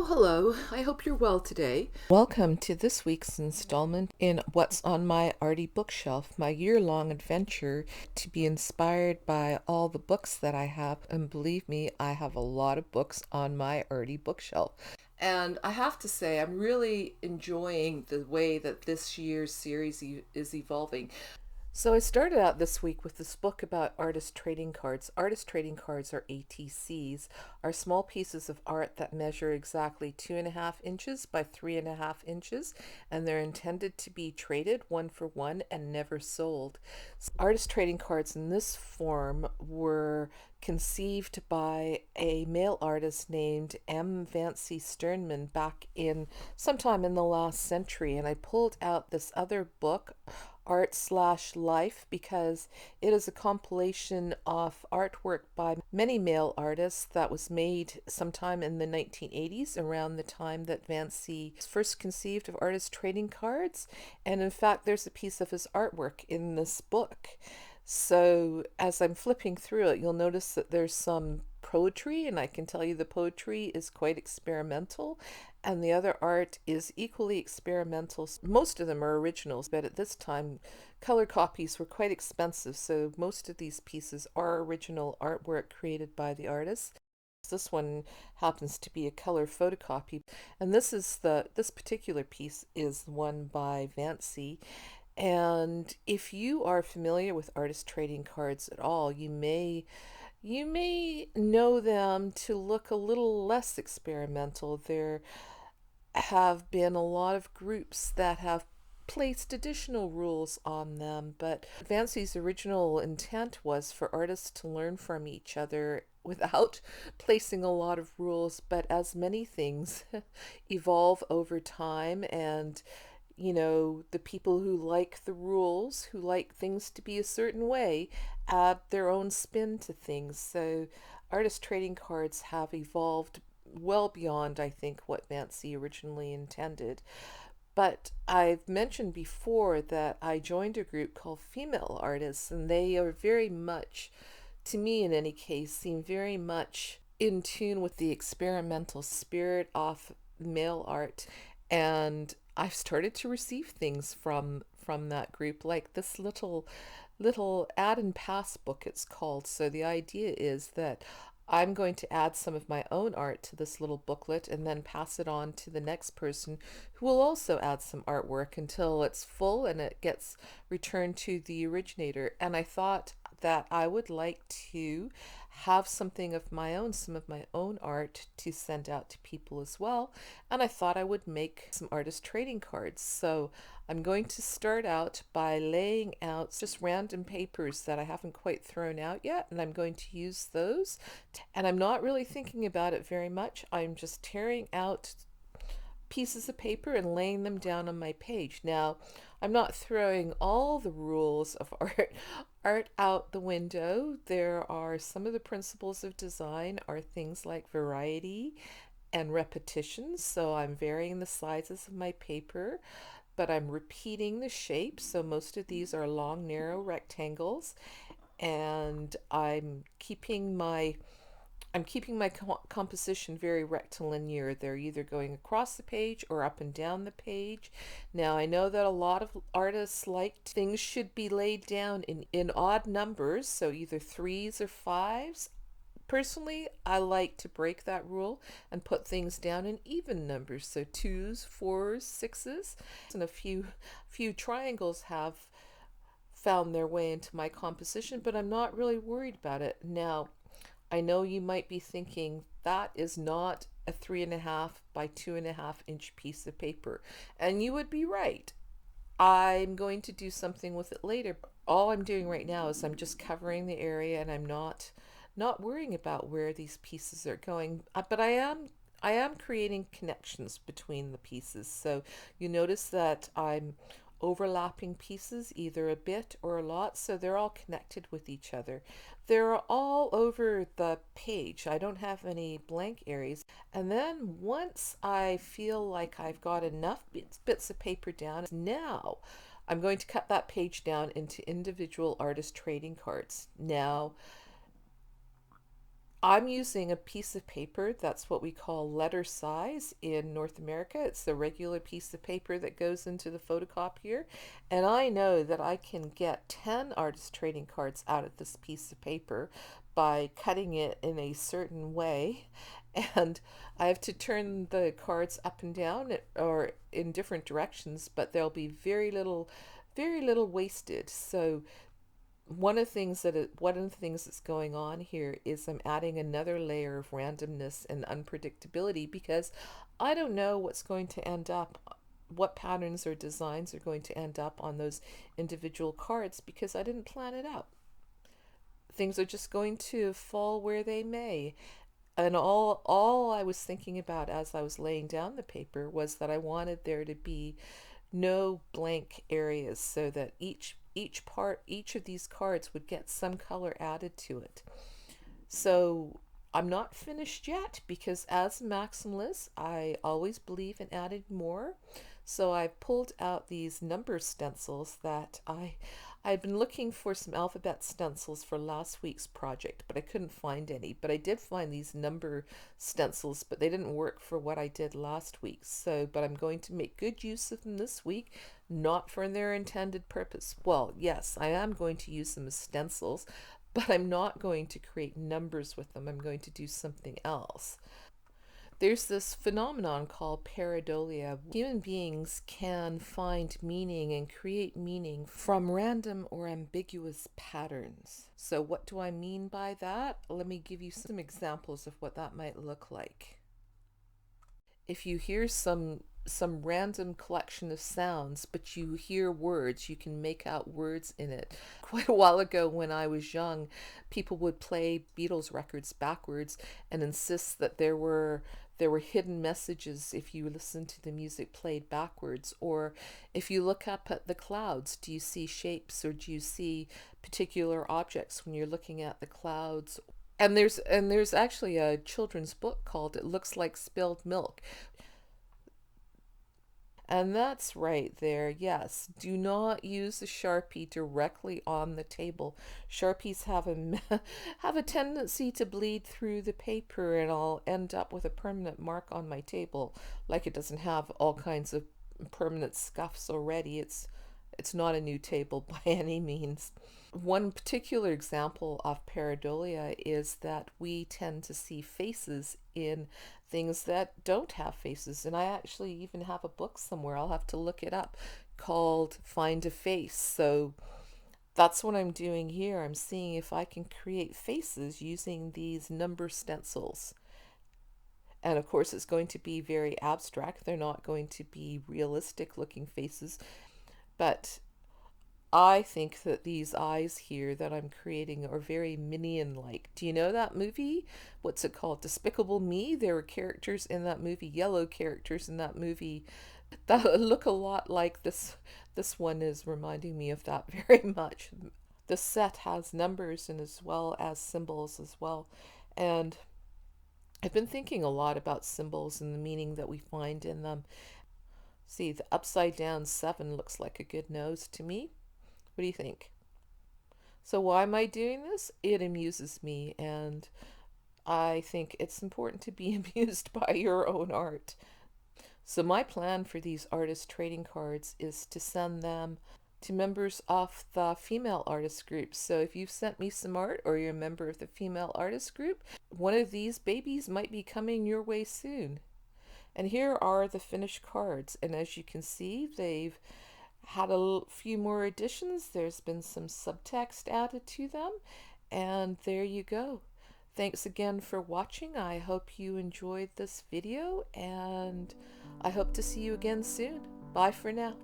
Oh, hello. I hope you're well today. Welcome to this week's installment in What's on My Arty Bookshelf, my year-long adventure to be inspired by all the books that I have. And believe me, I have a lot of books on my Arty bookshelf. And I have to say, I'm really enjoying the way that this year's series is evolving. So I started out this week with this book about artist trading cards. Artist trading cards, or ATCs, are small pieces of art that measure exactly 2.5 inches by 3.5 inches, and they're intended to be traded one for one and never sold. Artist trading cards in this form were conceived by a male artist named M. Vancy Sternman back in sometime in the last century, and I pulled out this other book, Art/Life, because it is a compilation of artwork by many male artists that was made sometime in the 1980s, around the time that Vancy first conceived of artist trading cards. And in fact, there's a piece of his artwork in this book. So as I'm flipping through it, you'll notice that there's some poetry, and I can tell you the poetry is quite experimental, and the other art is equally experimental. Most of them are originals, but at this time, color copies were quite expensive, so most of these pieces are original artwork created by the artist. This one happens to be a color photocopy, and this particular piece is one by Vancy. And if you are familiar with artist trading cards at all, you may know them to look a little less experimental. There have been a lot of groups that have placed additional rules on them, but Vancy's original intent was for artists to learn from each other without placing a lot of rules. But as many things evolve over time, and the people who like the rules, who like things to be a certain way, add their own spin to things. So artist trading cards have evolved well beyond, I think, what Vancy originally intended. But I've mentioned before that I joined a group called Female Artists, and they are very much, to me in any case, seem very much in tune with the experimental spirit of male art. And I've started to receive things from that group, like this little add and pass book, it's called. So the idea is that I'm going to add some of my own art to this little booklet and then pass it on to the next person, who will also add some artwork until it's full and it gets returned to the originator. And I thought that I would like to have something of my own, some of my own art to send out to people as well. And I thought I would make some artist trading cards. So I'm going to start out by laying out just random papers that I haven't quite thrown out yet, and I'm going to use those. And I'm not really thinking about it very much. I'm just tearing out pieces of paper and laying them down on my page. Now, I'm not throwing all the rules of art out the window. There are some of the principles of design are things like variety and repetition. So I'm varying the sizes of my paper, but I'm repeating the shapes. So most of these are long, narrow rectangles, and I'm keeping my composition very rectilinear. They're either going across the page or up and down the page. Now, I know that a lot of artists like things should be laid down in odd numbers, so either threes or fives. Personally, I like to break that rule and put things down in even numbers, so twos, fours, sixes, and a few triangles have found their way into my composition, but I'm not really worried about it. Now, I know you might be thinking that is not a 3.5 by 2.5 inch piece of paper, and you would be right. I'm going to do something with it later. All I'm doing right now is I'm just covering the area, and I'm not worrying about where these pieces are going. But I am creating connections between the pieces. So you notice that I'm overlapping pieces either a bit or a lot, so they're all connected with each other. They're all over the page. I don't have any blank areas. And then once I feel like I've got enough bits of paper down, now I'm going to cut that page down into individual artist trading cards. Now, I'm using a piece of paper that's what we call letter size in North America. It's the regular piece of paper that goes into the photocopier. And I know that I can get 10 artist trading cards out of this piece of paper by cutting it in a certain way. And I have to turn the cards up and down or in different directions, but there'll be very little wasted. So one of the things that's going on here is I'm adding another layer of randomness and unpredictability because I don't know what's going to end up, what patterns or designs are going to end up on those individual cards because I didn't plan it out. Things are just going to fall where they may. And all I was thinking about as I was laying down the paper was that I wanted there to be no blank areas so that each of these cards would get some color added to it. So I'm not finished yet because as a maximalist, I always believe in adding more. So I pulled out these number stencils that I'd been looking for some alphabet stencils for last week's project, but I couldn't find any. But I did find these number stencils, but they didn't work for what I did last week. So, but I'm going to make good use of them this week, not for their intended purpose. Well, yes, I am going to use them as stencils, but I'm not going to create numbers with them. I'm going to do something else. There's this phenomenon called pareidolia. Human beings can find meaning and create meaning from random or ambiguous patterns. So what do I mean by that? Let me give you some examples of what that might look like. If you hear some random collection of sounds, but you hear words, you can make out words in it. Quite a while ago when I was young, people would play Beatles records backwards and insist that there were hidden messages if you listen to the music played backwards. Or if you look up at the clouds, do you see shapes or do you see particular objects when you're looking at the clouds? And there's actually a children's book called It Looks Like Spilled Milk. And that's right there. Yes, do not use a Sharpie directly on the table. Sharpies have have a tendency to bleed through the paper, and I'll end up with a permanent mark on my table. Like it doesn't have all kinds of permanent scuffs already. It's not a new table by any means. One particular example of pareidolia is that we tend to see faces in things that don't have faces. And I actually even have a book somewhere, I'll have to look it up, called Find a Face. So that's what I'm doing here. I'm seeing if I can create faces using these number stencils. And of course, it's going to be very abstract. They're not going to be realistic looking faces. But I think that these eyes here that I'm creating are very Minion-like. Do you know that movie? What's it called? Despicable Me? There were characters in that movie, yellow characters in that movie that look a lot like this. This one is reminding me of that very much. The set has numbers and as well as symbols as well. And I've been thinking a lot about symbols and the meaning that we find in them. See, the upside down 7 looks like a good nose to me. What do you think? So why am I doing this? It amuses me, and I think it's important to be amused by your own art. So my plan for these artist trading cards is to send them to members of the female artist group. So if you've sent me some art or you're a member of the female artist group, one of these babies might be coming your way soon. And here are the finished cards, and as you can see, they've had a few more additions. There's been some subtext added to them, and there you go. Thanks again for watching. I hope you enjoyed this video, and I hope to see you again soon. Bye for now.